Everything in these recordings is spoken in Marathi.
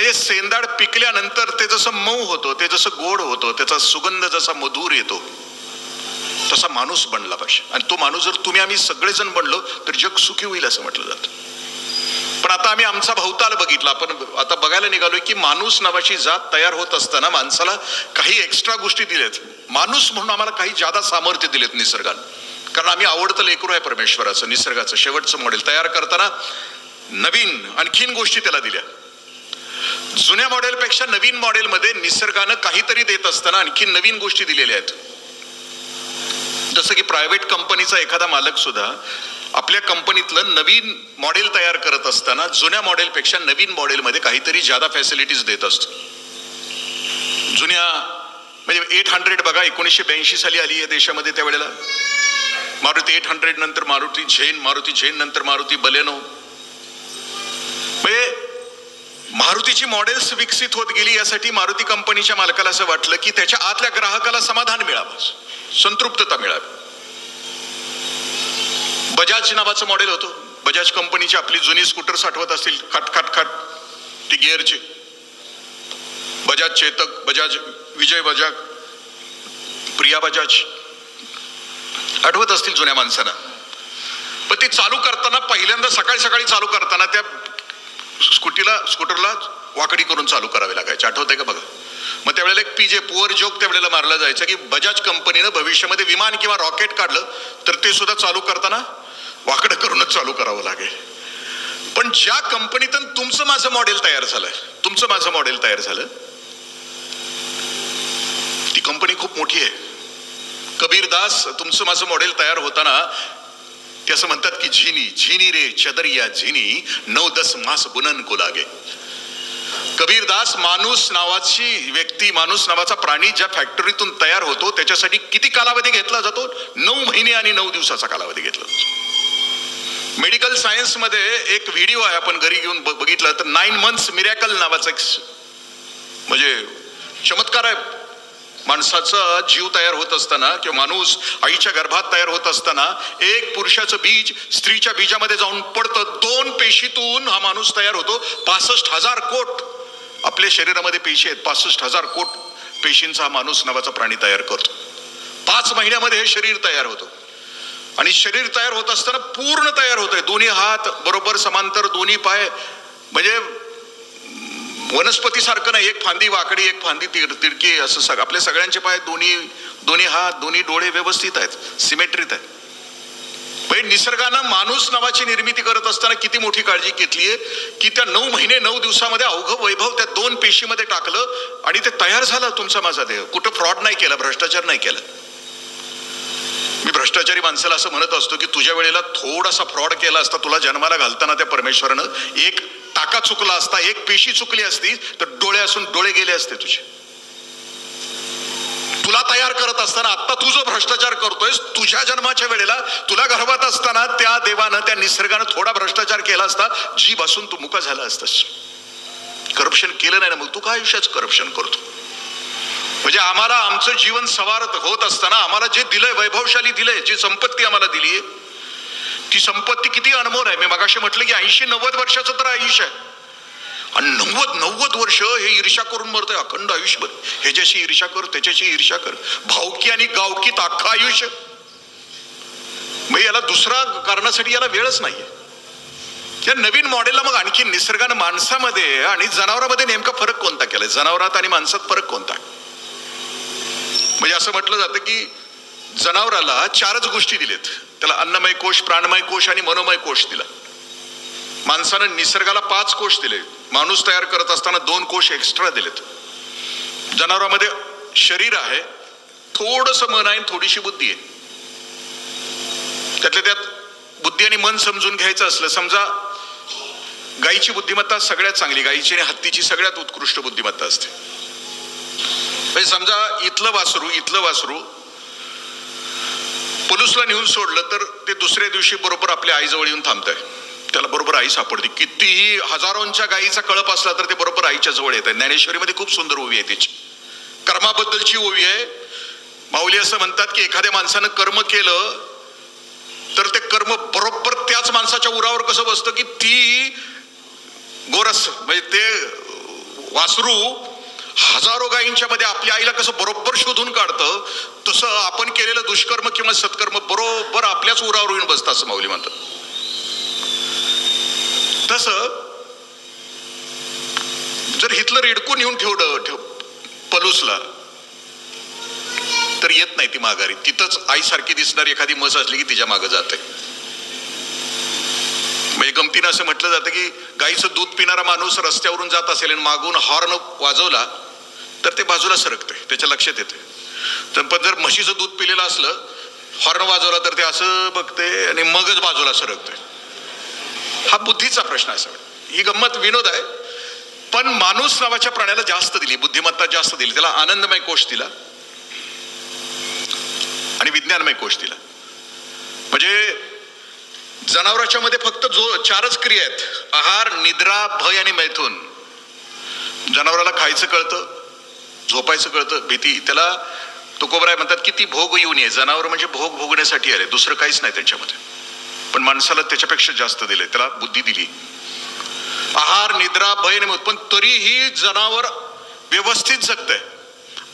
म्हणजे सेंदाड पिकल्यानंतर ते जसं मऊ होतं, ते जसं गोड होतं, त्याचा सुगंध जसा मधुर येतो, तसा माणूस बनला पाहिजे. आणि तो माणूस जर तुम्ही आम्ही सगळेजण बनलो तर जग सुखी होईल असं म्हटलं जातं. पण आता आम्ही आमचा भवताल बघितला, आपण आता बघायला निघालोय की माणूस नावाची जात तयार होत असताना माणसाला काही एक्स्ट्रा गोष्टी दिलेत. माणूस म्हणून आम्हाला काही जादा सामर्थ्य दिलेत निसर्गानं, कारण आम्ही आवडतं लेकरू आहे परमेश्वराचं, निसर्गाचं. शेवटचं मॉडेल तयार करताना नवीन आणखीन गोष्टी त्याला दिल्या. जुन्या मॉडेलपेक्षा नवीन मॉडेलमध्ये निसर्गानं काहीतरी देत असताना आणखी नवीन गोष्टी दिलेल्या आहेत. जसं की प्रायव्हेट कंपनीचा एखादा मालक सुद्धा आपल्या कंपनीतलं नवीन मॉडेल तयार करत असताना जुन्या मॉडेलपेक्षा नवीन मॉडेलमध्ये काहीतरी जादा फॅसिलिटीज देत असतो. जुन्या म्हणजे 800 बघा 1982 साली आली आहे देशामध्ये, त्यावेळेला मारुती 800 नंतर मारुती झेन नंतर मारुती बलेनो. म्हणजे मारुतीची मॉडेल्स विकसित होत गेली. यासाठी मारुती कंपनीच्या मालकाला असं वाटलं की त्याच्या आतल्या ग्राहकाला समाधान मिळावं, संतृप्तता मिळावी. बजाज नावाचं मॉडेल होतं. बजाज कंपनीची आपली जुनी स्कूटर्स आठवत असतील, खट ती गिअरची. बजाज चेतक, बजाज विजय, बजाज प्रिया बजाज आठवत असतील जुन्या माणसांना. पण ती चालू करताना पहिल्यांदा सकाळी चालू करताना त्या स्कूटरला वाकडी करून चालू करावे लागायचे. आठवतंय का बघा. मग त्यावेळेला एक पीजे पुअर जोक त्यावेळेला मारला जायचा की बजाज कंपनीनं भविष्यामध्ये विमान किंवा रॉकेट काढलं तर ते सुद्धा चालू करताना वाकडं करूनच चालू करावं लागेल. पण ज्या कंपनीतून तुमचं माझं मॉडेल तयार झालं ती कंपनी खूप मोठी आहे. कबीरदास तुमचं माझं मॉडेल तयार होताना ते असं म्हणतात की झिनी रे चदरिया झिनी 9-10 मास बुनन को लागे. कबीरदास माणूस नावाची व्यक्ती, माणूस नावाचा प्राणी ज्या फॅक्टरीतून तयार होतो त्याच्यासाठी किती कालावधी घेतला जातो? 9 महिने आणि 9 दिवसाचा कालावधी घेतला जातो. मेडिकल सायन्स मध्ये एक व्हिडिओ आहे, आपण घरी घेऊन बघितलं तर 9 मंथ्स मिरॅकल नावाचा एक म्हणजे चमत्कार आहे. माणसाचा जीव तयार होत असताना किंवा माणूस आईच्या गर्भात तयार होत असताना एक पुरुषाचं बीज स्त्रीच्या बीजामध्ये जाऊन पडतं. 2 पेशीतून हा माणूस तयार होतो. 65,000 कोट आपल्या शरीरामध्ये पेशी आहेत. 65,000 कोट पेशींचा हा माणूस नावाचा प्राणी तयार करतो. 5 महिन्यामध्ये हे शरीर तयार होतं. आणि शरीर तयार होत असताना पूर्ण तयार होतंय. दोन्ही हात बरोबर समांतर, दोन्ही पाय म्हणजे वनस्पती सारखं नाही, एक फांदी वाकडी एक फांदी तिरकी असं आपल्या सगळ्यांचे पाय दोन्ही हात दोन्ही डोळे व्यवस्थित आहेत, सिमेट्रीत आहेत. म्हणजे निसर्गानं माणूस नावाची निर्मिती करत असताना किती मोठी काळजी घेतलीये की त्या 9 महिने 9 दिवसामध्ये अवघं वैभव त्या 2 पेशीमध्ये टाकलं आणि ते तयार झालं तुमचा माझा देह. कुठं फ्रॉड नाही केला, भ्रष्टाचार नाही केला. मी भ्रष्टाचारी माणसाला असं म्हणत असतो की तुझ्या वेळेला थोडासा फ्रॉड केला असता, तुला जन्माला घालताना त्या परमेश्वरानं एक टाका चुकला असता, एक पेशी चुकली असती तर डोळे असून डोळे गेले असते तुझे. तुला तयार करत असताना आता तू जो भ्रष्टाचार करतोयस, तुझ्या जन्माच्या वेळेला तुला गर्भात असताना त्या देवानं त्या निसर्गानं थोडा भ्रष्टाचार केला असता, जीभ असून तू मुका झाला असतास. करप्शन केलं नाही ना, मग तू काय आयुष्याचं करप्शन करतो? म्हणजे आम्हाला आमचं जीवन सवार होत असताना आम्हाला जे दिलंय, वैभवशाली दिलंय, जी संपत्ती आम्हाला दिलीये, ती संपत्ती किती अनमोल आहे. मी मगाशी म्हटलं की 80-90 वर्षाचं तर आयुष्य आहे. आणि 90 वर्ष हे ईर्ष्या करून मरतोय अखंड आयुष्यभर. ह्याच्याशी ईर्ष्या कर, त्याच्याशी ईर्ष्या कर, भावकी आणि गावकीत अख्खं आयुष्य. मग याला दुसरा कारणासाठी याला वेळच नाहीये. या नवीन मॉडेलला मग आणखी निसर्गानं माणसामध्ये आणि जनावरांमध्ये नेमका फरक कोणता केलाय? जनावरात आणि माणसात फरक कोणता? म्हणजे असं म्हटलं जातं की जनावराला 4च गोष्टी दिलेत. त्याला अन्नमय कोश, प्राणमय कोश आणि मनोमय कोश दिला. माणसानं निसर्गाला 5 कोश दिले. माणूस तयार करत असताना 2 कोश एक्स्ट्रा दिलेत. जनावरांमध्ये शरीर आहे, थोडंसं मन आहे, थोडीशी बुद्धी आहे. त्यातल्या त्यात बुद्धी आणि मन समजून घ्यायचं असलं, समजा गायीची बुद्धिमत्ता सगळ्यात चांगली, गायीची आणि हत्तीची सगळ्यात उत्कृष्ट बुद्धिमत्ता असते. म्हणजे समजा इथलं वासरू पोलिसला नेऊन सोडलं तर ते दुसऱ्या दिवशी बरोबर आपल्या आईजवळ येऊन थांबतंय. त्याला बरोबर आई सापडते. कितीही हजारोंच्या गायीचा कळप असला तर ते बरोबर आईच्या जवळ येत आहे. ज्ञानेश्वरीमध्ये खूप सुंदर ओवी आहे त्याची, कर्माबद्दलची ओवी आहे. माऊली असं म्हणतात की एखाद्या माणसानं कर्म केलं तर ते कर्म बरोबर त्याच माणसाच्या उरावर कसं बसतं की ती गोरस म्हणजे ते वासरू हजारो गायींच्या मध्ये आपल्या आईला कसं बरोबर शोधून काढतं, तसं आपण केलेलं दुष्कर्म किंवा सत्कर्म बरोबर आपल्याच उरावर येऊन बसतं असं माऊली म्हणतात. तसं जर हिटलर इडकून येऊन ठेवलं पलूसला तर येत नाही ती माघारी. तिथंच आईसारखी दिसणारी एखादी म्हस असली की तिच्या मागे जाते. म्हणजे गमतीनं असं म्हटलं जातं की गाईचं दूध पिणारा माणूस रस्त्यावरून जात असेल आणि मागून हॉर्न वाजवला तर ते बाजूला सरकते, त्याच्या लक्षात येते. पण जर म्हशीचं दूध पिलेलं असलं, हॉर्न वाजवला तर ते असं बघते आणि मगच बाजूला सरकते. हा बुद्धीचा प्रश्न आहे. ही गंमत विनोद आहे, पण माणूस नावाच्या प्राण्याला जास्त दिली, बुद्धिमत्ता जास्त दिली, त्याला आनंदमय कोश दिला आणि विज्ञानमय कोश दिला. म्हणजे जनावरांच्या मध्ये फक्त चारच क्रिया आहेत: आहार, निद्रा, भय आणि मैथून. जनावराला खायचं कळतं, झोपायचं कळतं, भीती. त्याला तुकोबराय म्हणतात की ती भोग येऊन ये. जनावर म्हणजे भोग भोगण्यासाठी आले, दुसरं काहीच नाही त्यांच्यामध्ये. पण माणसाला त्याच्यापेक्षा जास्त दिले, त्याला बुद्धी दिली. आहार, निद्रा, भय आणि मैथून. पण तरीही जनावर व्यवस्थित जगतंय.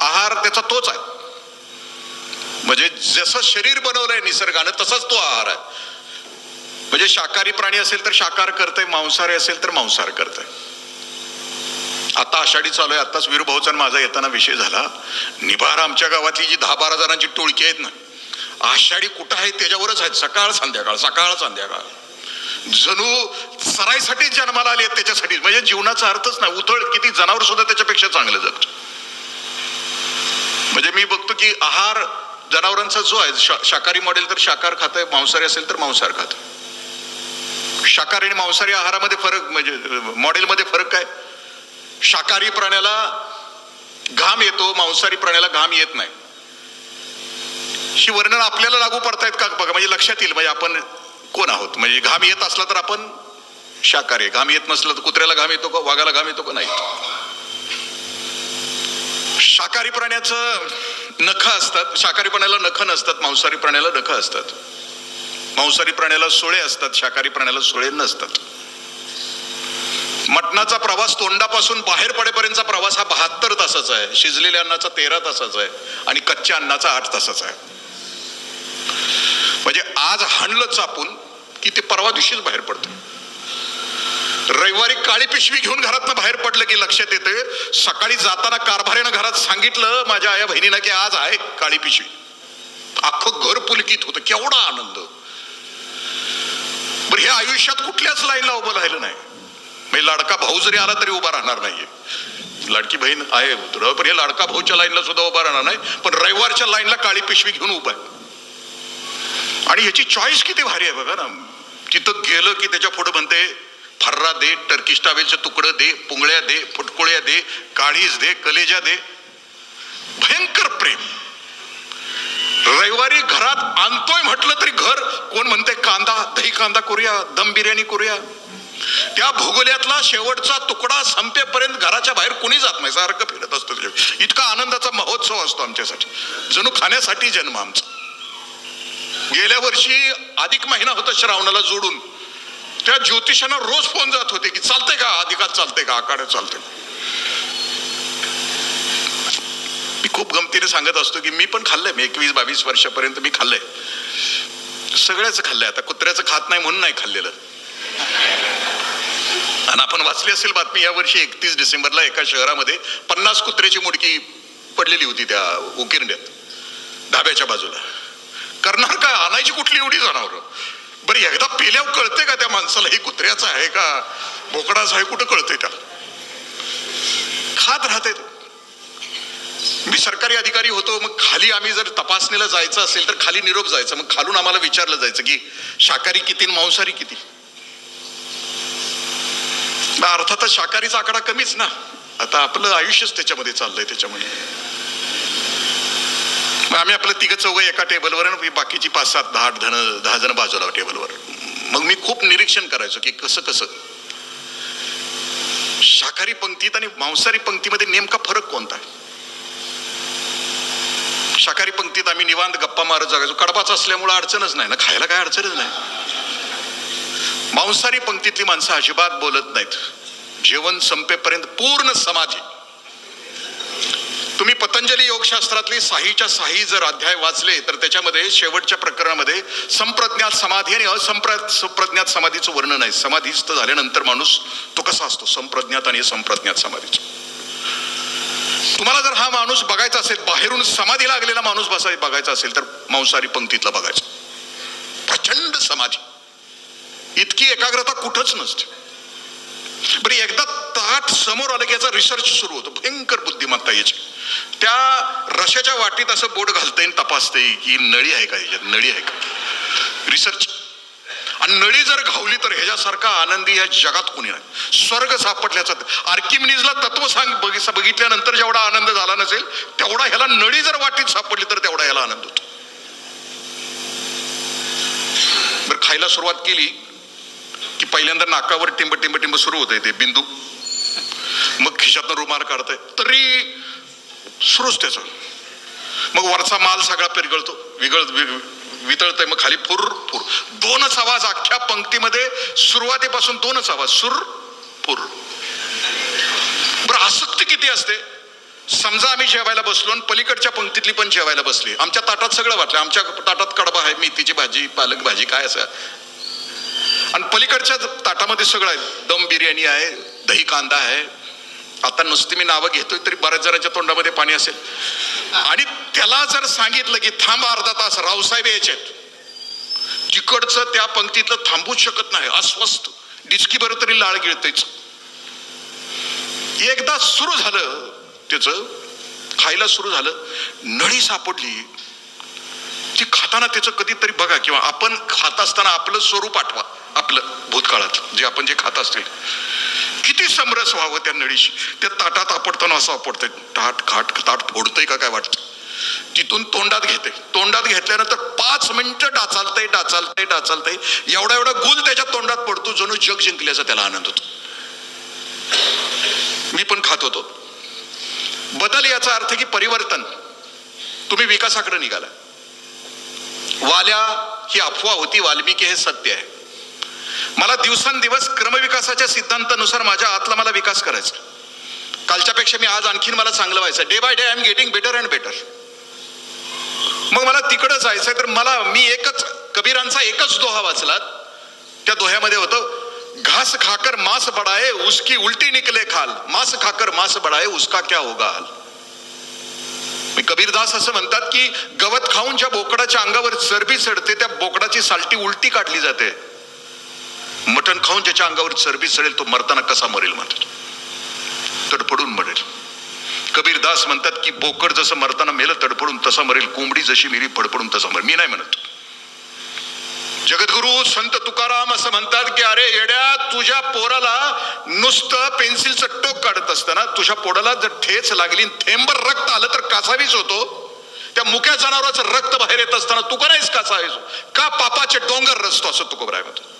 आहार त्याचा तोच आहे. म्हणजे जसं शरीर बनवलंय निसर्गानं तसाच तो आहार आहे. म्हणजे शाकाहारी प्राणी असेल तर शाकाहार करतंय, मांसाहारी असेल तर मांसाहार करतंय. आता आषाढी चालू आहे. आताच वीरभाऊचा माझा येताना विषय झाला. निभार आमच्या गावातली जी 10-12 जणांची टोळकी आहेत ना, आषाढी कुठं आहे त्याच्यावरच आहेत. सकाळ संध्याकाळ, सकाळ संध्याकाळ. जणू सराईसाठी जन्माला आले आहेत त्याच्यासाठी. म्हणजे जीवनाचा अर्थच नाही. उथळ किती जनावर सुद्धा त्याच्यापेक्षा चांगलं जगतं. म्हणजे मी बघतो की आहार जनावरांचा जो आहे, शाकाहारी मॉडेल तर शाकाहार खात आहे, मांसाहारी असेल तर मांसाहार खात आहे. शाकाहारी आणि मांसाहारी आहारामध्ये फरक, म्हणजे मॉडेलमध्ये फरक काय? शाकाहारी प्राण्याला घाम येतो, मांसाहारी प्राण्याला घाम येत नाही. ही वर्णन आपल्याला लागू पडतायत का बघा, म्हणजे लक्षात येईल म्हणजे आपण कोण आहोत. म्हणजे घाम येत असला तर आपण शाकाहारी, घाम येत नसलं तर कुत्र्याला घाम येतो का, वाघाला घाम येतो का? नाही. शाकाहारी प्राण्याचं नख असतात, शाकाहारी प्राण्याला नख नसतात, मांसाहारी प्राण्याला नख असतात. मांसाहारी प्राण्याला सुळे असतात, शाकाहारी प्राण्याला सुळे नसतात. मटणाचा प्रवास तोंडापासून बाहेर पडेपर्यंतचा प्रवास हा 72 तासाचा आहे. शिजलेल्या अन्नाचा 13 तासाचा आहे आणि कच्च्या अन्नाचा 8 तासाचा आहे. म्हणजे आज हाणलं चापून की ते परवा दिवशीच बाहेर पडतं. रविवारी काळी पिशवी घेऊन घरातनं बाहेर पडलं की लक्षात येते, सकाळी जाताना कारभाऱ्यानं घरात सांगितलं माझ्या आया बहिणीनं की आज आहे काळी पिशवी. अख्खं घर पुलकित होतं. केवढा आनंद. बरं, हे आयुष्यात कुठल्याच लाईनला उभं राहिलं नाही. म्हणजे लाडका भाऊ जरी आला तरी उभा राहणार नाहीये. लाडकी बहीण आहे पण हे लाडका भाऊच्या लाईनला सुद्धा उभा राहणार नाही. पण रविवारच्या लाईनला काळी पिशवी घेऊन उभा आहे. आणि ह्याची चॉईस किती भारी आहे बघा ना. तिथं गेलं की त्याच्या पुढे म्हणते फर्रा दे, टर्किश टावेलचे तुकडं दे, पुंगळ्या दे, फुटकुळ्या दे, काळीज दे, कलेजा दे. भयंकर प्रेम. रविवारी घरात आणतोय म्हटलं तरी घर कोण म्हणते कांदा, दही कांदा करूया, दम बिर्याणी करूया. त्या भूगोल्यातला शेवटचा तुकडा संपेपर्यंत घराच्या बाहेर कोणी जात नाही, सारखं फिरत असतो. इतका आनंदाचा महोत्सव असतो आमच्यासाठी, जणू खाण्यासाठी जन्म आमचा. गेल्या वर्षी अधिक महिना होता श्रावणाला जोडून, त्या ज्योतिषांना रोज फोन जात होते की चालतंय का, अधिकात चालतंय का, आखाड्यात चालतंय. मी खूप गमतीने सांगत असतो की मी पण खाल्लंय. मी 21-22 वर्षापर्यंत मी खाल्लंय, सगळ्याच खाल्लंय. आता कुत्र्याचं खात नाही म्हणून नाही खाल्लेलं. आणि आपण वाचली असेल बातमी, या वर्षी 31 डिसेंबरला एका शहरामध्ये 50 कुत्र्याची मुडकी पडलेली होती त्या उकिरड्यात, धाब्याच्या बाजूला. करणार काय, आणायची कुठली एवढी जनावर. बरं, एकदा पेल्यावर कळते का त्या माणसाला ही कुत्र्याचं आहे का बोकडाचं आहे, कुठं कळतंय त्याला. खात राहते. मी सरकारी अधिकारी होतो, मग खाली आम्ही जर तपासणीला जायचं असेल तर खाली निरोप जायचं. मग खालून आम्हाला विचारलं जायचं की शाकाहारी किती मांसाहारी किती. अर्थातच शाकाहारीचा आकडा कमीच ना. आता आपलं आयुष्यच त्याच्यामध्ये चाललंय. त्याच्यामध्ये आम्ही आपलं 3-4 एका टेबलवर, बाकीची 5-7-10 जण बाजूला टेबलवर. मग मी खूप निरीक्षण करायचो की कसं कसं शाकाहारी पंक्तीत आणि मांसाहारी पंक्तीमध्ये नेमका फरक कोणता आहे. शाकाहारी पंक्तीत आम्ही निवांत गप्पा मारत जागायचो. कडबाच असल्यामुळे अडचणच नाही ना, खायला काय अडचणच नाही. मांसाहारी पंक्तीतली माणसं अजिबात बोलत नाहीत. जेवण संपेपर्यंत पूर्ण समाधी. तुम्ही पतंजली योगशास्त्रातली साहीच्या साही जर अध्याय वाचले तर त्याच्यामध्ये शेवटच्या प्रकरणामध्ये संप्रज्ञात समाधी आणि असंप्रज्ञात समाधीचं वर्णन आहे. समाधीस्थ झाल्यानंतर माणूस तो कसा असतो, संप्रज्ञात आणि असंप्रज्ञात समाधीचं. तुम्हाला जर हा माणूस बघायचा असेल, बाहेरून समाधी लागलेला माणूस बघायचा असेल तर मांसाहारी पंक्तीतला बघायचा. प्रचंड समाधी, इतकी एकाग्रता कुठंच नसते. बरं, एकदा ताट समोर आलं की याचा रिसर्च सुरू होतो. भयंकर बुद्धिमत्ता याची. त्या रशाच्या वाटीत असं बोट घालता येईल, तपासता येईल की नळी आहे का, याच्यात नळी आहे का, रिसर्च. आणि नळी जर घावली तर ह्याच्यासारखा आनंदी या जगात कोणी नाही. स्वर्ग सापडल्याचा आर्किमिडीजला तत्व बघितल्यानंतर जेवढा आनंद झाला नसेल तेवढा ह्याला नळी जर वाटीत सापडली तर तेवढा ह्याला आनंद होतो. बरं, खायला सुरुवात केली की पहिल्यांदा नाकावर टिंब टिंब टिंब सुरू होतंय ते बिंदू, मग खिशातनं रुमाल काढतंय तरी सुरूच त्याचा. मग वरचा माल सगळा वितळतंय, मग खाली फुर फुर. दोनच आवाज अख्ख्या पंक्तीमध्ये, सुरुवातीपासून दोनच आवाज, सुर फुर. बरं, आसक्ती किती असते. समजा आम्ही जेवायला बसलो आणि पलीकडच्या पंक्तीतली पण जेवायला बसली. आमच्या ताटात सगळं वाटलं, आमच्या ताटात कडबा आहे, मेथीची भाजी, पालक भाजी, काय असं, आणि पलीकडच्या ताटामध्ये सगळं आहे. दम बिर्याणी आहे, दही कांदा आहे. आता नुसती मी नावं घेतोय तरी बऱ्याच जणांच्या तोंडामध्ये पाणी असेल. आणि त्याला जर सांगितलं की थांबा अर्धा तास, रावसाहेब यायचे, तिकडचं त्या पंक्तीतलं थांबूच शकत नाही, अस्वस्थ, डिचकी बरं तरी लाळ गिळतेच. एकदा सुरू झालं त्याचं, खायला सुरू झालं, नळी सापडली, ती खाताना त्याचं कधीतरी बघा, किंवा आपण खात असताना आपलं स्वरूप आठवा, आपलं भूतकाळात जे आपण जे खात असतील, किती समरस व्हावं त्या नळीशी. त्या ताटात आपडताना असं आपडतंय, ताट फोडतंय का काय वाटतं. तिथून तोंडात घेते, तोंडात घेतल्यानंतर 5 मिनिटं डाचालतंय, एवढा गुल त्याच्या तोंडात पडतो, जणू जग जिंकल्याचा त्याला आनंद होतो. मी पण खात होतो. बदल याचा अर्थ की परिवर्तन. तुम्ही विकासाकडे निघाला. वाल्या ही अफवा होती, वाल्मिकी हे सत्य आहे. मला दिवसांदिवस क्रमविकासाच्या सिद्धांतानुसार माझ्या आतला मला विकास करायचा. कालच्यापेक्षा मी आज आणखीन मला चांगलं व्हायचं. Day by day I am getting better and better. मग मला तिकडं जायचंय, तर मी कबीरांचा एकच दोहा वाचला. त्या दोह्यामध्ये होतं, घास खाकर मांस बडाए उसकी उलटी निकले खाल, मांस खाकर मांस बडाए उसका क्या होगा हाल. कबीरदास असं म्हणतात की गवत खाऊन ज्या बोकडाच्या अंगावर चरबी चढते त्या बोकडाची सालटी उलटी काढली जाते. मटण खाऊन ज्याच्या अंगावर चरबी चढेल तो मरताना कसा मरेल म्हणतात, तडफडून मरेल. कबीरदास म्हणतात की बोकड जसं मरताना मेलं तडफडून तसा मरेल, कोंबडी जशी मेली फडफडून तसा मरेल. मी नाही म्हणत. जगद्गुरु संत तुकाराम असं म्हणतात की अरे येड्या, तुझ्या पोराला नुसतं पेन्सिलचं टोक काढत असताना तुझ्या पोराला जर ठेच लागली, थेंबर रक्त आलं तर कासावीस होतो. त्या मुक्या जनावराचं रक्त बाहेर येत असताना तू का नाहीस कासावीस, का पापाचे डोंगर रचतो, असं तुकोबराय म्हणतो.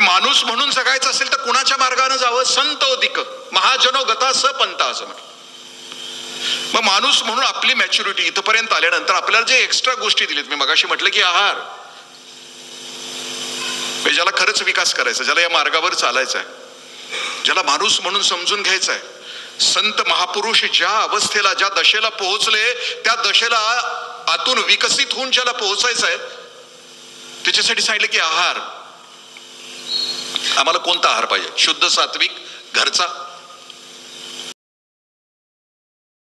माणूस म्हणून जगायचं असेल तर कुणाच्या मार्गाने जावं. संत अधिक महाजनो गता सपंता असं म्हणतात. मग माणूस म्हणून आपली मॅच्युरिटी इथपर्यंत आल्यानंतर आपल्याला जे एक्स्ट्रा गोष्टी दिलीत, मी मगाशी म्हटलं की आहार, ज्याला खरंच विकास करायचा, ज्याला या मार्गावर चालायचं आहे, ज्याला माणूस म्हणून समजून घ्यायचं आहे. संत महापुरुष ज्या अवस्थेला, ज्या दशेला पोहोचले, त्या दशेला आतून विकसित होऊन ज्याला पोहोचायचं आहे, त्याच्यासाठी सांगितलं की आहार. आम्हाला कोणता आहार पाहिजे? शुद्ध सात्विक घरचा,